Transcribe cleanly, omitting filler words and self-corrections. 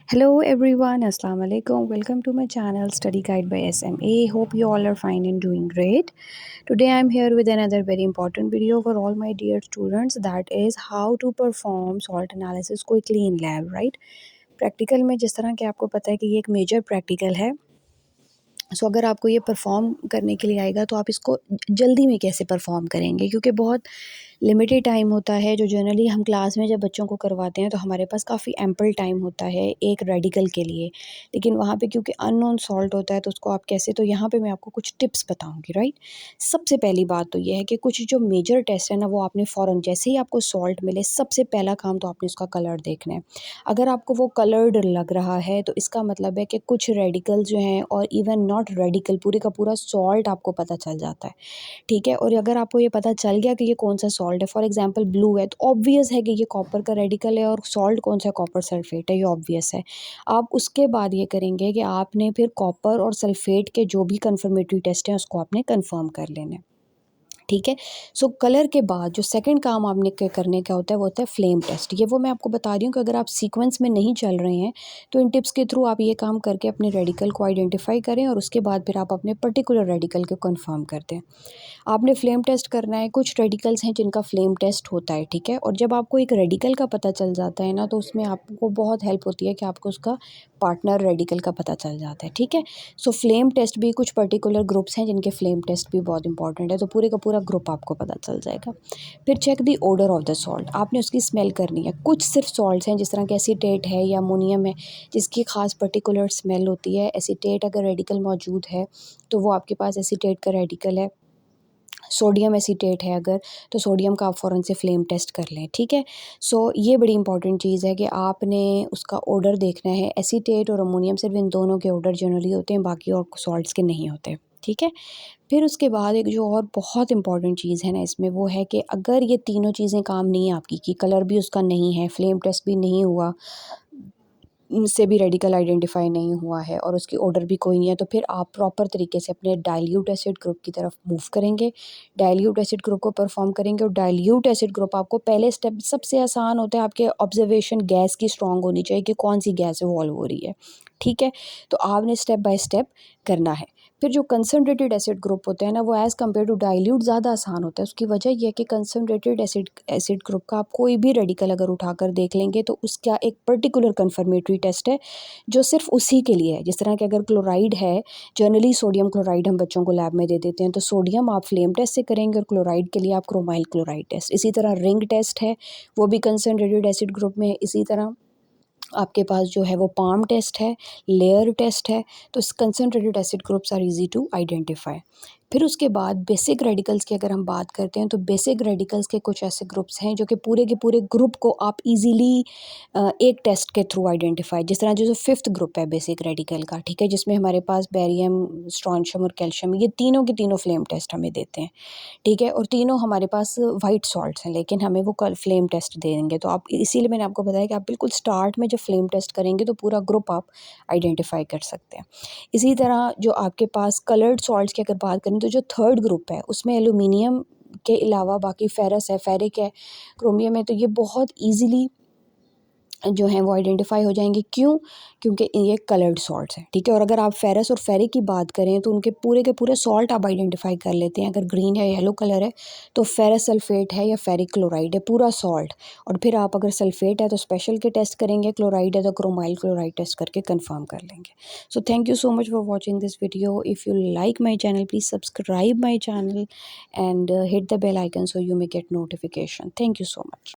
Hello everyone, Assalamu alaikum. Welcome to my channel Study Guide by SMA. Hope you all are fine and doing great. Today I am here with another very important video for all my dear students, that is how to perform salt analysis quickly in lab, right? Practical में जिस तरह कि आपको पता है कि ये एक मेजर प्रैक्टिकल है, सो अगर आपको ये परफॉर्म करने के लिए आएगा तो आप इसको जल्दी में कैसे परफॉर्म करेंगे, क्योंकि बहुत लिमिटेड टाइम होता है। जो जनरली हम क्लास में जब बच्चों को करवाते हैं तो हमारे पास काफ़ी एम्पल टाइम होता है एक रेडिकल के लिए, लेकिन वहाँ पे क्योंकि अननोन सॉल्ट होता है तो उसको आप कैसे, तो यहाँ पे मैं आपको कुछ टिप्स बताऊंगी, राइट। सबसे पहली बात तो ये है कि कुछ जो मेजर टेस्ट है ना, वो आपने फ़ौरन जैसे ही आपको सॉल्ट मिले सबसे पहला काम तो आपने उसका कलर देखना है। अगर आपको वो कलर्ड लग रहा है तो इसका मतलब है कि कुछ रेडिकल जो हैं, और इवन नॉट रेडिकल, पूरे का पूरा सॉल्ट आपको पता चल जाता है, ठीक है। और अगर आपको ये पता चल गया कि ये कौन सा सॉल्ट है, फॉर एग्जांपल ब्लू है, तो ऑब्वियस है कि ये कॉपर का रेडिकल है, और सॉल्ट कौन सा, कॉपर सल्फेट है, ये ऑब्वियस है। आप उसके बाद ये करेंगे कि आपने फिर कॉपर और सल्फेट के जो भी कन्फर्मेटरी टेस्ट हैं उसको आपने कन्फर्म कर लेना है, ठीक है। सो कलर के बाद जो सेकंड काम आपने करने का होता है वो होता है फ्लेम टेस्ट। ये वो मैं आपको बता रही हूँ कि अगर आप सीक्वेंस में नहीं चल रहे हैं तो इन टिप्स के थ्रू आप ये काम करके अपने रेडिकल को आइडेंटिफाई करें, और उसके बाद फिर आप अपने पर्टिकुलर रेडिकल को कंफर्म कर दें। आपने फ्लेम टेस्ट करना है। कुछ रेडिकल्स हैं जिनका फ्लेम टेस्ट होता है, ठीक है। और जब आपको एक रेडिकल का पता चल जाता है ना, तो उसमें आपको बहुत हेल्प होती है कि आपको उसका पार्टनर रेडिकल का पता चल जाता है, ठीक है। सो फ्लेम टेस्ट भी, कुछ पर्टिकुलर ग्रुप्स हैं जिनके फ्लेम टेस्ट भी बहुत इंपॉर्टेंट है, तो पूरे का पूरा ग्रुप आपको पता चल जाएगा। फिर check the odour of the salt, आपने उसकी स्मेल करनी है। कुछ सिर्फ सॉल्ट्स हैं जिस तरह के एसीटेट है या अमोनियम है जिसकी खास पर्टिकुलर स्मेल होती है। एसीटेट अगर रेडिकल मौजूद है तो वो आपके पास एसीटेट का रेडिकल है। सोडियम एसीटेट है अगर, तो सोडियम का आप फ़ौरन से फ्लेम टेस्ट कर लें, ठीक है। सो ये बड़ी इंपॉर्टेंट चीज़ है कि आपने उसका ऑर्डर देखना है। एसीटेट और अमोनियम सिर्फ इन दोनों के ऑर्डर जनरली होते हैं, बाकी और सॉल्ट्स के नहीं होते, ठीक है। फिर उसके बाद एक जो और बहुत इंपॉर्टेंट चीज़ है ना इसमें, वो है कि अगर ये तीनों चीज़ें काम नहीं आपकी की, कलर भी उसका नहीं है, फ्लेम टेस्ट भी नहीं हुआ, से भी रेडिकल आइडेंटिफाई नहीं हुआ है, और उसकी ऑर्डर भी कोई नहीं है, तो फिर आप प्रॉपर तरीके से अपने डाइल्यूट एसिड ग्रुप की तरफ मूव करेंगे। डाइल्यूट एसिड ग्रुप को परफॉर्म करेंगे, और डाइल्यूट एसिड ग्रुप आपको पहले स्टेप सबसे आसान होता है। आपके ऑब्जर्वेशन गैस की स्ट्रांग होनी चाहिए कि कौन सी गैस इवॉल्व हो रही है, ठीक है। तो आपने स्टेप बाय स्टेप करना है। फिर जो कंसनट्रेटेड एसिड ग्रुप होते हैं ना, वो एज़ कम्पेयर टू डाइल्यूट ज़्यादा आसान होता है। उसकी वजह यह है कि कंसनट्रेटेड एसिड ग्रुप का आप कोई भी रेडिकल अगर उठाकर देख लेंगे तो उसका एक पर्टिकुलर कन्फर्मेटरी टेस्ट है जो सिर्फ उसी के लिए है। जिस तरह के अगर क्लोराइड है, जनरली सोडियम क्लोराइड हम बच्चों को लैब में दे देते हैं, तो सोडियम आप फ्लेम टेस्ट से करेंगे और क्लोराइड के लिए आप क्रोमाइल क्लोराइड टेस्ट। इसी तरह रिंग टेस्ट है, वो भी कंसनट्रेटेड एसिड ग्रुप में है। इसी तरह आपके पास जो है वो पाम टेस्ट है, लेयर टेस्ट है। तो concentrated acid groups are easy to identify. फिर उसके बाद बेसिक रेडिकल्स की अगर हम बात करते हैं, तो बेसिक रेडिकल्स के कुछ ऐसे ग्रुप्स हैं जो कि पूरे के पूरे ग्रुप को आप इजीली एक टेस्ट के थ्रू आइडेंटिफाई, जिस तरह जो फिफ्थ ग्रुप है बेसिक रेडिकल का, ठीक है, जिसमें हमारे पास बेरियम, स्ट्रॉन्शियम और कैल्शियम, ये तीनों के तीनों फ्लेम टेस्ट हमें देते हैं, ठीक है। और तीनों हमारे पास वाइट सॉल्ट्स हैं, लेकिन हमें वो कल फ्लेम टेस्ट दे देंगे। तो आप, इसीलिए मैंने आपको बताया कि आप बिल्कुल स्टार्ट में जब फ्लेम टेस्ट करेंगे तो पूरा ग्रुप आप आइडेंटिफाई कर सकते हैं। इसी तरह जो आपके पास कलर्ड सॉल्ट्स की अगर बात करें, तो जो थर्ड ग्रुप है उसमें एल्यूमिनियम के अलावा बाकी फेरस है, फेरिक है, क्रोमियम है, तो ये बहुत ईजिली जो हैं वो आइडेंटिफाई हो जाएंगे। क्यों? क्योंकि ये कलर्ड सॉल्ट्स हैं, ठीक है। और अगर आप फेरस और फेरिक की बात करें तो उनके पूरे के पूरे सॉल्ट आप आइडेंटिफाई कर लेते हैं। अगर ग्रीन है, येलो कलर है, तो फेरस सल्फेट है या फेरिक क्लोराइड है, पूरा सॉल्ट। और फिर आप अगर सल्फेट है तो स्पेशल के टेस्ट करेंगे, क्लोराइड है तो क्रोमाइल क्लोराइड टेस्ट करके कंफर्म कर लेंगे। So thank you so much for watching this video. If you like my channel, please subscribe my channel and hit the bell icon so you may get notification. Thank you so much.